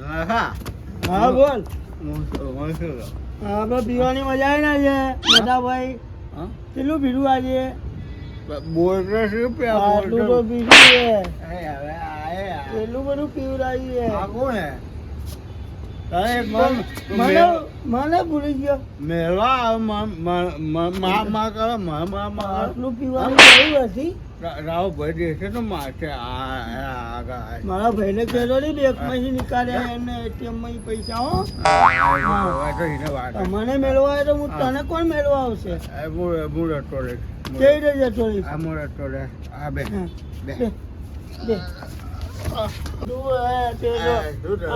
હા બોલ. આપણે પીવાની મજા આવી ને આજે બધા ભાઈ. કેટલું પીધું આજે? આટલું તો પીધું છે. એટલું બધું પીવડાવ્યું છે. મને ભૂલી ગયો. આટલું પીવાનું કયું હતી? મારા ભાઈને કહેતો ને બેંક માંથી નીકાળ્યા એને એટીએમ માં પૈસા હો. મને મેળવા આવે તો હું તને કોણ મેળવા આવશે? કેવી રીતે જતો રહીશ?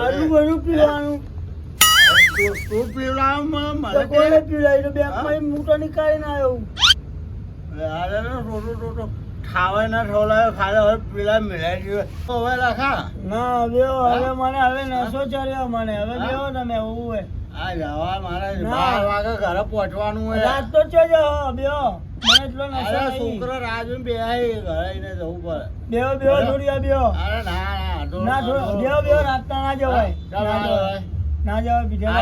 આટલું બધું પીવાનું કોને પીવડાવી? બેંક માં હું તો નીકાળીને આવ્યો. ખાવા ના ઠોલાયો ખાલે હવે પેલા મિલાઈ ગયો હવે લખા ના બેવો હવે મને હવે નશો ચડ્યો મને હવે બેવો તમે એવું હોય આ જવા મારે 12 વાગે ઘરે પહોંચવાનું હોય રાત તો ચજો બેવો મને એટલો નશો છોકરો રાજુ બેહાઈ ઘરે આવીને જવું પડે બેવો થોડી બેવો અરે ના બેવો રાત ના જવાય ના જવાય બીજા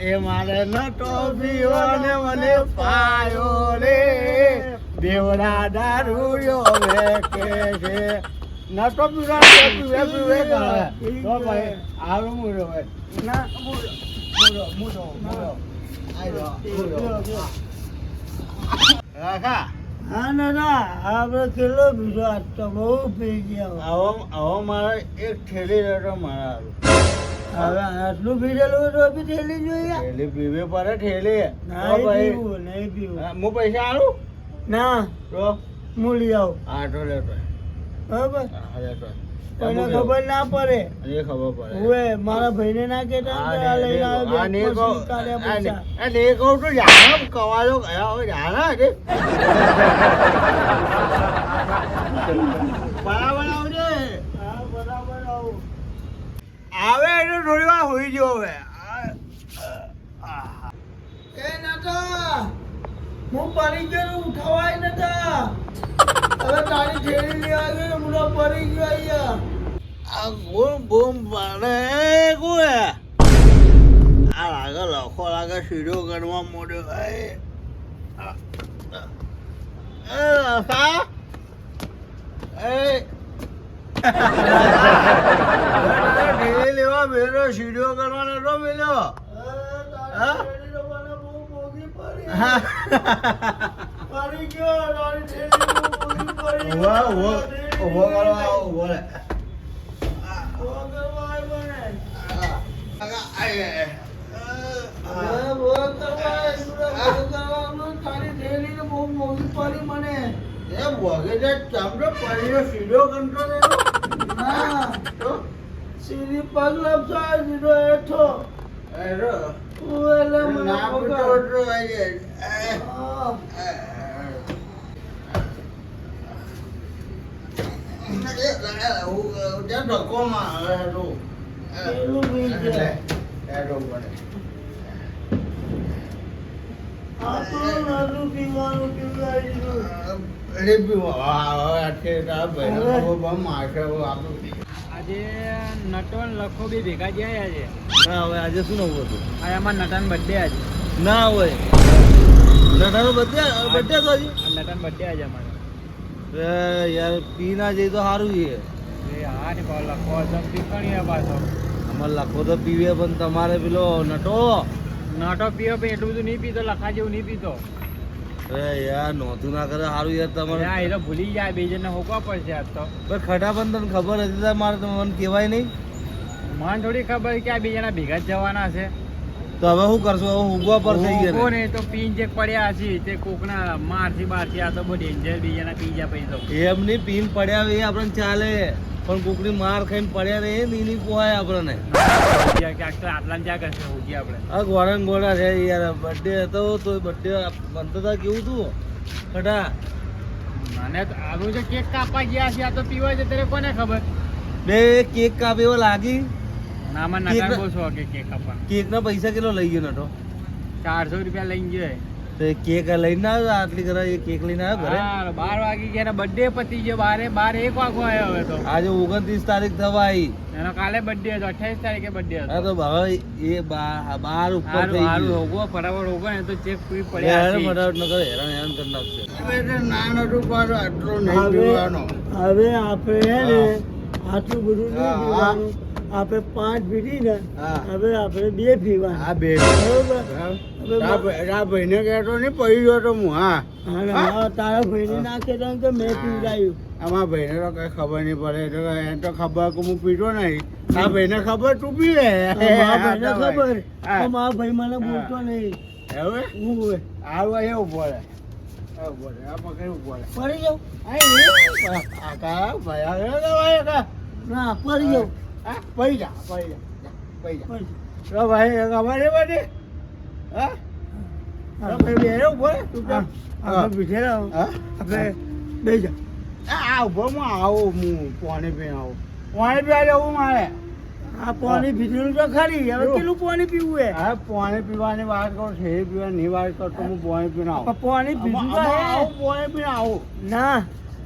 એ મારે નટો પીવાને મને પાયો રે દેવડા દારૂયો વેકે છે નટો પીવે તો ભાઈ આવું મૂળો ભાઈ ના મૂળો રાખા હા ના આપણે કેટલો બીજો આજ તો બહુ પી ગયા આવો મારે એક થેલી રેટો મારા હવે આટલું પીધેલું તો બી થેલી જોઈએ થેલી પીવી પડે થેલી નહીં પીવું હું પૈસા આલું ના તો હું લઈ આવું આટો લેતો બરાબર કોઈને ખબર ના પડે એ ખબર પડે હવે મારા ભાઈને ના કેતા લઈને આવે કહું તો જાણે કવાજો ગયા હવે જાણે છે બરાબર આવજે હા બરાબર આવું આવે એટલે થોડી વાર હોઈ ગયો હવે એ નતા હું પડી ગયો ઉઠાવાય નતા હવે તારી થેલી લેવા ગયો હું પડી ગયો અહીંયા આ બૂમ પાડે કોએ આ લાગે લખો લાગે સીધો કરવા મોડ્યો એ લખા લેવા મેળો સીડીઓ કરવાનો તો મેળો મને એ વગે ચામડો પડીનો સીધો કંટ્રો હા તો સીધી પગ લપસો સીધો હેઠો એરો ઓલે મને પકડો આઈ જ્યાં ધક્કોમાં હેરો પેલું બી છે હેરો પડે આ તો નાનું પીવાનું પીવાય દીધું અરે આજે નટો લખો બી ભેગા ગયા આજે ના હવે આજે શું નવું હતું આ અમાર નટાનો બર્થડે આજે ના હોય નટાનો બર્થડે તો હજી નટાનો બર્થડે આજે અમારે યાર પી ના જઈ તો સારું છે એ હા ને લખો જમ પીકણી પાછો અમારે લખો તો પીવે પણ તમારે પેલો નટો પીવો પણ એટલું બધું નહીં પીતો લખા જેવું નહીં પીતો યાર નોતું ના કરે સારું યાર તમારે એ તો ભૂલી જાય બે જણને હોકવા પડશે આજ તો પણ ખટા પણ તને ખબર હતી મારે તો મને કહેવાય નહીં મને થોડી ખબર કે આ બે જણા ભેગા જ જવાના છે તો હવે શું કરશો હવે ઉગવા પર થઈ ગયા કોને તો પીન જે પડ્યા છે તે કોકના મારથી બારથી આ તો બહુ ડેન્જર બે જણા પી જાય પછી તો એમ નહીં પીન પડ્યા એ આપણને ચાલે પણ કોકની માર ખાઈને પડ્યા રહે નહીં પોહાય આપણને આટલા જ્યાં કરશે હોજી આપણે આ ગોળણ ગોળા છે યાર બર્થડે હતો તો બર્થડે બનતો હતા કેવું તું ખટા મને આવું જે કેક કાપવા ગયા છે આ તો પીવાય છે ત્યારે કોને ખબર બે કેક કાપે એવો લાગી ના મને નકાર બહુ શોખ કે કેક કાપવા કેક ના પૈસા કેટલો લઈ ગયો નટો 400 રૂપિયા લઈ ગયો તો એ કેક લઈને આવ્યો આટલી ઘરે એ કેક લઈને આવ્યો ઘરે 12 વાગી ગયા બર્થડે પતી ગયો 12 1 વાગો આવ્યો હવે તો આજે 29 તારીખ થવા આવી એનો કાલે બર્થડે હતો 28 તારીખે બર્થડે હતો હા તો હવે એ 12 ઉપર થઈ ગયો હોગો ફટાફટ હોગો ને તો ચેક પૂરી પડ્યા છે ફટાફટ ન કરે હેરાન કરી નાખશે હવે નાનો રૂપારો આટલો નહીં પીવાનો હવે આપણે હે ને આટલું બધું નહીં પીવાનું આપણે 5 પીધી ને હવે આપણે 2 પીવા હા 2 બરોબર રા ભાઈને કહેતો નહીં પડી ગયો તો હું હા તારા ભાઈને ના કહેતો કે મેં પીવડાયું અમારા ભાઈને તો કઈ ખબર નહીં પડે તો એને તો ખબર કે હું પીતો નહીં આ ભાઈને ખબર તું પીવે ભાઈને ખબર મારા ભાઈ મને બોલતો નહીં હવે હું આવું એવું બોલે આ પકડી બોલે પડી જાઉં ના પડી જાઉં પડી જા ભાઈ અમારે બધી હા આપણે બે જા આ ઉભો હું આવું હું પાણી પીને આવું પાણી પીવા જવું મારે હા પાણી પીધેલું તો ખરી હવે કેટલું પાણી પીવું હે હા પાણી પીવાની વાત કરું છે પીવાની વાત કરું તો હું પાણી પીને આવું પાણી પીધું આવું પાણી પીને આવું ના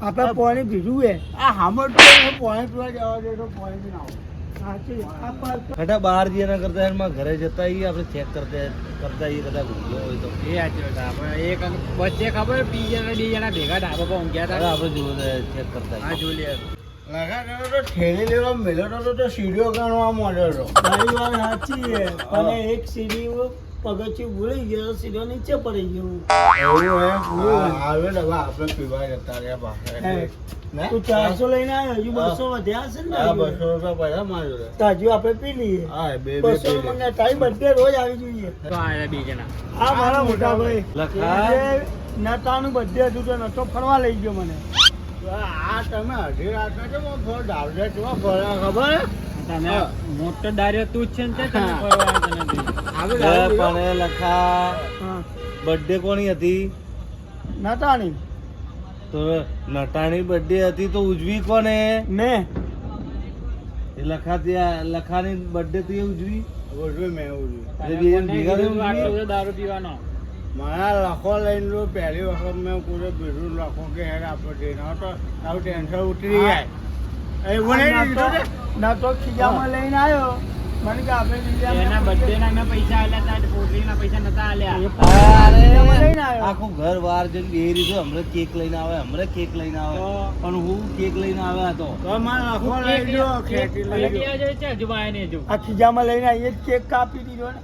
આપણે પાણી પીધું હે આ હામર પાણી પીવા જવા દે તો પાણી પીને આવું બેટા બહાર જઈએ ના કરતા એમાં ઘરે જતા આપણે ચેક કરતા કદાચ હોય તો એ આપણે એક વચ્ચે ખબર પી જણા 2 જણા ભેગા ઢાબા પર ઊંઘ્યા હતા આપણે જોયું ચેક કરતા હા જોઈ લે લગા તો ઠેલી લેવા મેળો તો સીડીઓ ગણવા મળ્યો હતો તારી વાત સાચી છે અને એક સીડી પગથિયું ભૂલી ગયો સીધો નીચે પડી ગયો આવે ને આપણે પીવા જતા રહ્યા બહાર તું 400 લઈને આવ્યો હજુ 200 વધ્યા હશે ને 200 રૂપિયા પૈસા માર્યો તો હજુ આપણે પી લઈએ હા 200 મને તારી બધે રોજ આવી જોઈએ તો આયા 2 જણા આ મારા મોટા ભાઈ લખા નતાનું બધે હતું તો નતો ફરવા લઈ ગયો મને આ તમે અઢી રાતના તો ફોર ડાવડે તો ફરવા ખબર તમે મોટો ડાર્યો તું જ છે ને તમે ફરવા તને પણ લખા બર્થડે કોની હતી નતાની તો નટાણી બર્થડે હતી તો ઉજવી કોને મેં એ લખાની બર્થડે તો ઉજવી મેં ઉજવી દારૂ પીવાનો મારા લખો લઈને લો પહેલી વખત મેં પૂરે પીધું લખો કે હેર આપણે તો આવું ટેન્શન ઉતરી જાય એવું નહીં ના તો ખીજામાં લઈને આવ્યો મને કે આપણે એના બર્થડે ના મેં પૈસા આલ્યા હતા પોટલીના પૈસા નતા આલ્યા આખું ઘર વાર જઈને બે રીતે હમણાં કેક લઈને આવે પણ હું કેક લઈને આવ્યા હતો આ ખીજામાં લઈને આવીએ કેક કાપી દીધો ને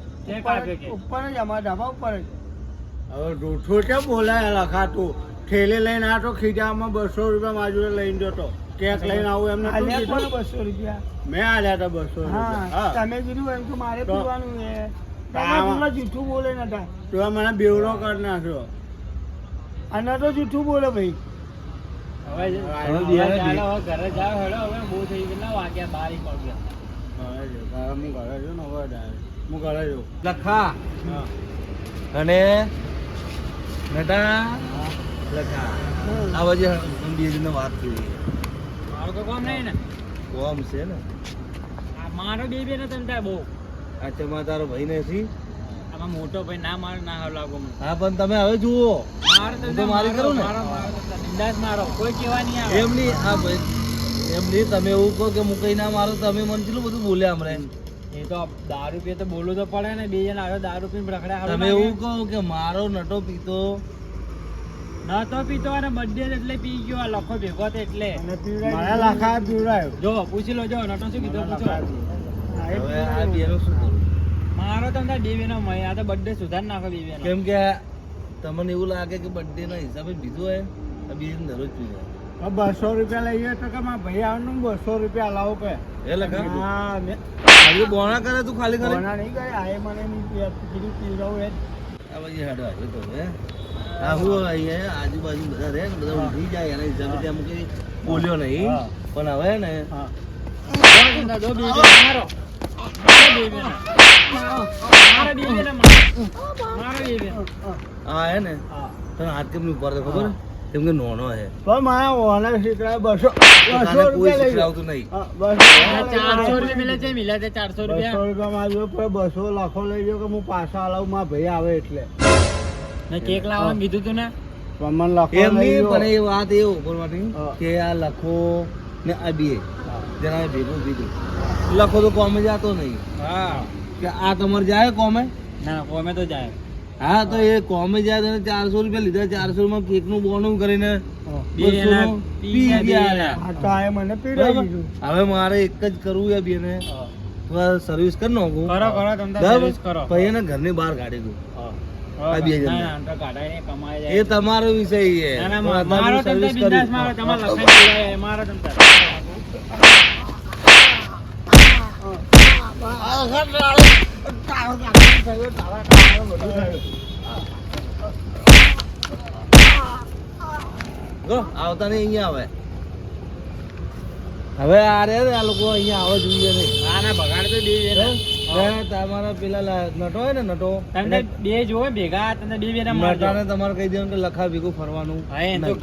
ઉપર જ અમારા ધાબા ઉપર જ હવે રૂઠો છે બોલાય લખાતું ઠેલે લઈને આ તો ખીજામાં 200 રૂપિયા માજુરે લઈને જતો કેક લઈને આવું એમને 200 રૂપિયા મેં આલ્યા હતા 200 રૂપિયા તમે કીધું એમ તો મારે પીવાનું છે જૂઠું બોલે નતા તો મને બેવડો કરી નાખ્યો અને તો જૂઠું બોલે ભાઈ હવે ઘરે જાવ હેડો હવે બહુ થઈ કેટલા વાગ્યા 12 વાગ્યા હું ઘરે છું ને હવે હું ઘરે છું લખા અને નટા લખા આ વજે બે જણને વાત કરી મારો તો કોમ નહીં ને કોમ છે ને મારો બે ને તમતા બહુ અચ્છા માં તારો ભાઈ નથી આમાં મોટો ભાઈ ના માર ના લાગો હા પણ તમે હવે જુઓ તો મારી કરું ને બિંદાસ મારો કોઈ કહેવા નહીં આવે એમ નહીં આ ભાઈ એમ નહીં તમે એવું કહો કે હું કઈ ના મારો તમે મને કેટલું બધું બોલ્યા હમણાં એ તો દારૂ પીએ તો બોલવું તો પડે ને બે જણા આવ્યો દારૂ પીને રખડ્યા તમે એવું કહો કે મારો નટો પીતો નતો પીતો અને બર્થડે એટલે પી ગયો આ લખો ભેગો હતો એટલે મારા લાખા પીવડાયો જો પૂછી લો જો નટો શું કીધું પૂછો હવે આ બેનો શું કરું મારો તમને દેવીનો મય આ તો બર્થડે સુધાર નાખો દેવીનો કેમ કે તમને એવું લાગે કે બર્થડે ના હિસાબે બીજો હે આ બીજું દરરોજ પીવે 200 રૂપિયા લઈએ તો કે મારા ભાઈ આવવાનું 200 રૂપિયા લાવો કે એ લખા હા મે આજે બોણા કરે તું ખાલી કરે બોણા નહીં કરે આએ મને નહીં કીધું પીવડાવ હે આ પછી હાડો આવ્યો તો હે આ હું અહીંયા આજુબાજુ બધા રહે ને બધા ઉઠી જાય એના હિસાબે ત્યાં મૂકી બોલ્યો નહીં પણ હવે ને હા હે ને તને હાથ કેમ ઉપર ખબર કેમ કે નોનો હે તો મારા ઓના શીખડાય 200 કોઈ શીખડાવતું નહીં 400 રૂપિયા મિલે છે મિલે છે 400 રૂપિયા 200 રૂપિયા માં જો 200 લાખો લઈ જો કે હું પાછા આલાવ માં ભાઈ આવે એટલે મેં કેક લાવવાનું કીધું તું ને એમ નહીં, પણ એ વાત એવું કરવાની કે આ લખો ને આ બે જરા ભેગું કીધું. લખો તો કોમે જાતો નહીં. હા કે આ તમારે જાય કોમે? ના કોમે તો જાય. હા તો એ કોમે જાય તો 400 રૂપિયા લીધા, 400 માં કેક નું બોનું કરીને પી ગયા. હવે મારે એક જ કરવું છે બેને, સર્વિસ કરી નાખું. કરો તમે સર્વિસ કરો. પછી એને ઘરની બહાર કાઢી દઉં. આ બે જણ. ના તો કાઢાય ને કમાય જાય. એ તમારો વિષય છે. ના ના પણ મારો અત્યારે તમને સર્વિસ બિંદાસ કરી. મારો તમારે લખાઈ જાય મારો તમને. જો, આવતા નહીં અહીંયા આવે. હવે આ રે આ લોકો અહીંયા આવે જોઈએ નહીં. ના ના બગાડ તો દે છે ને. તમારા પેલા નટો હોય ને નટો, તમને બે જોવે ભેગા તમને બે બે નટાને તમારે કહી દેવાનું કે લખા ભેગું ફરવાનું હા એ તો નહીં.